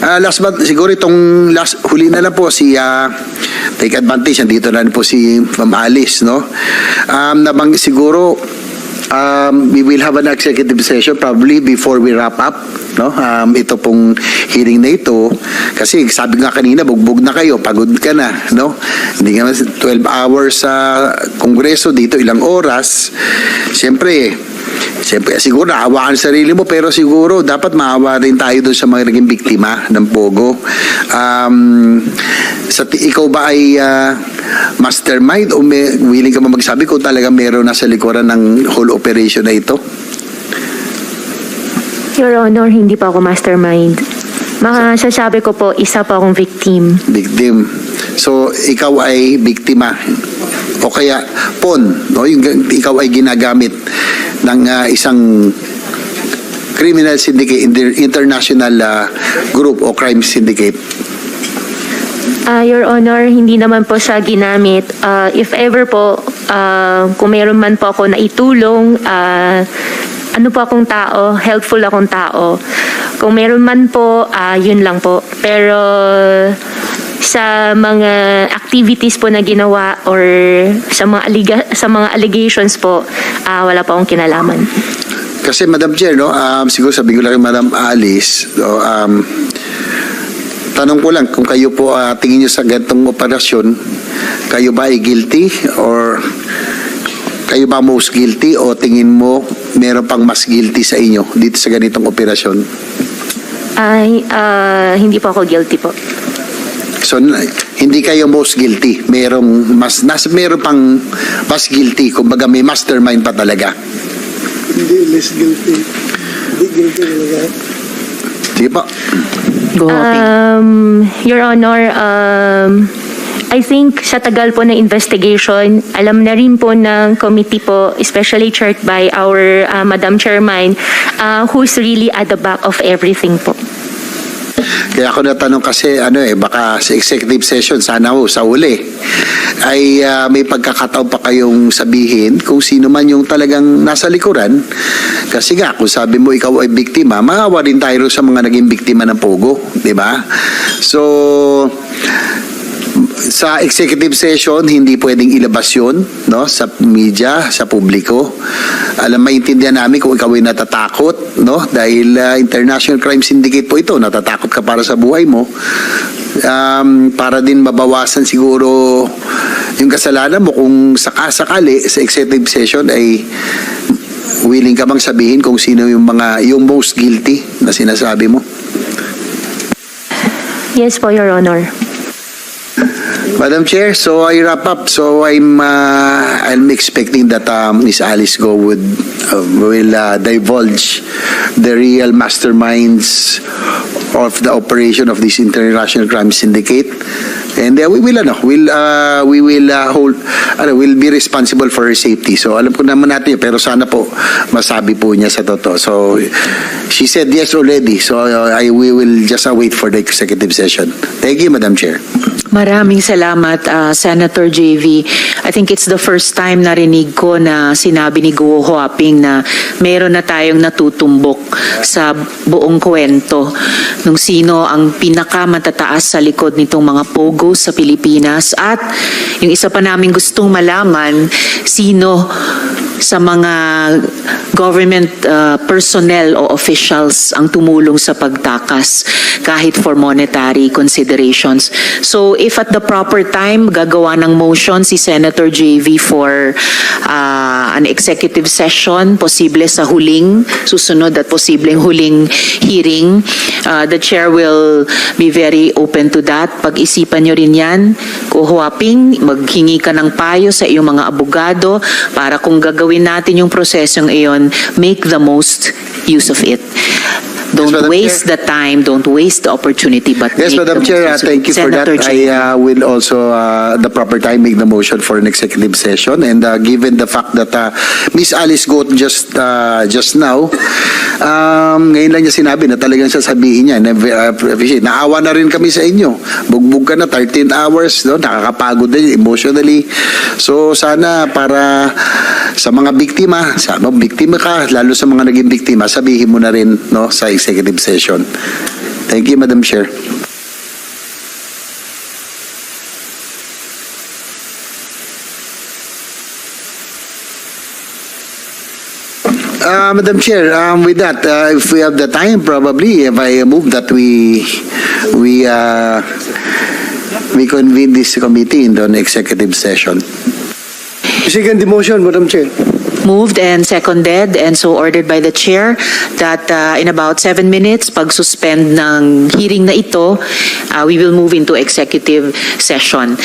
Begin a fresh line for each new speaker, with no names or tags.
Last but siguro itong huli na lang po si take advantage, nandito na rin po si Ma'am Alice, no? Siguro we will have an executive session probably before we wrap up, no? Ito pong hearing na ito kasi sabi nga kanina bugbog na kayo, pagod ka na, no? Hindi nga 12 hours sa kongreso, dito ilang oras. Siyempre siguro naawaan sarili mo, pero siguro dapat maawa rin tayo doon sa mga naging biktima ng Pogo. Ikaw ba ay mastermind o willing ka ba magsabi kung talaga meron nasa likuran ng whole operation na ito?
Your Honor, hindi pa ako mastermind. Masasabi ko po, isa pa akong victim.
Victim. So, ikaw ay biktima. O kaya, pawn, no? Ikaw ay ginagamit ng isang criminal syndicate, international group o crime syndicate.
Your Honor, hindi naman po siya ginamit. If ever po, kung meron man po ako na itulong, ano po akong tao, helpful akong tao. Kung meron man po, yun lang po. Pero sa mga activities po na ginawa or sa mga allegations po, wala pa akong kinalaman.
Kasi Madam Chair, no, siguro sabi ko lang kay Madam Alice, no, tanong ko lang kung kayo po tingin nyo sa ganitong operasyon, kayo ba ay guilty or kayo ba most guilty o tingin mo meron pang mas guilty sa inyo dito sa ganitong operasyon?
Hindi po ako guilty po.
So, hindi kayo most guilty. Meron pang mas guilty. Kumbaga may mastermind pa talaga.
Hindi, less guilty. Hindi guilty talaga.
Sige po.
Go, Your Honor, I think sa tagal po na investigation, alam na rin po ng committee po, especially chaired by our Madam Chairman, who's really at the back of everything po.
Kaya ako natanong kasi baka sa executive session sana sa uli ay may pagkakataon pa kayong sabihin kung sino man yung talagang nasa likuran. Kasi nga kung sabi mo ikaw ay biktima, maawa din tayo sa mga naging biktima ng Pogo, di ba? So sa executive session, hindi pwedeng ilabas yun, no, sa media, sa publiko. Maintindihan namin kung ikaw ay natatakot, no, dahil international crime syndicate po ito, natatakot ka para sa buhay mo. Para din mabawasan siguro yung kasalanan mo kung sakasakali sa executive session ay willing ka bang sabihin kung sino yung most guilty na sinasabi mo?
Yes po, Your Honor.
Madam Chair, so I wrap up. So I'm expecting that Ms. Alice Go will divulge the real masterminds of the operation of this international crime syndicate, and we will be responsible for her safety. So alam ko naman natin, pero sana po masabi po niya sa totoo. So she said yes already. So we will just wait for the executive session. Thank you, Madam Chair.
Maraming salamat, Senator JV. I think it's the first time narinig ko na sinabi ni Guo Huaping na meron na tayong natutumbok sa buong kwento nung sino ang pinakamatataas sa likod nitong mga Pogo sa Pilipinas. At yung isa pa namin gustong malaman, sino sa mga government personnel o officials ang tumulong sa pagtakas kahit for monetary considerations. So if at the proper time gagawa ng motion si Senator JV for an executive session, posible sa susunod at posibleng huling hearing, the chair will be very open to that. Pag-isipan nyo rin yan, Kuhuaping, maghingi ka ng payo sa iyong mga abogado para kung gagawin natin yung prosesong iyon, make the most use of it. Don't waste the time, don't waste the opportunity, but
yes,
make
Madam
the
Chair,
most use of it.
thank you for that.
Senator Jay.
I will also, the proper time, make the motion for an executive session. And given the fact that Miss Alice Goat just now, ngayon lang niya sinabi na talagang sasabihin niya, naawa na rin kami sa inyo. Bugbog ka na, 13 hours, no? Nakakapagod din emotionally. So sana para sa mga biktima, biktima ka, lalo sa mga naging biktima, sabihin mo na rin, no, sa executive session. Thank you, Madam Chair. Madam Chair, with that, if we have the time, probably, if I move that we convene this committee in the executive session.
Second the motion, Madam Chair.
Moved and seconded and so ordered by the chair that in about 7 minutes, pag-suspend ng hearing na ito, we will move into executive session.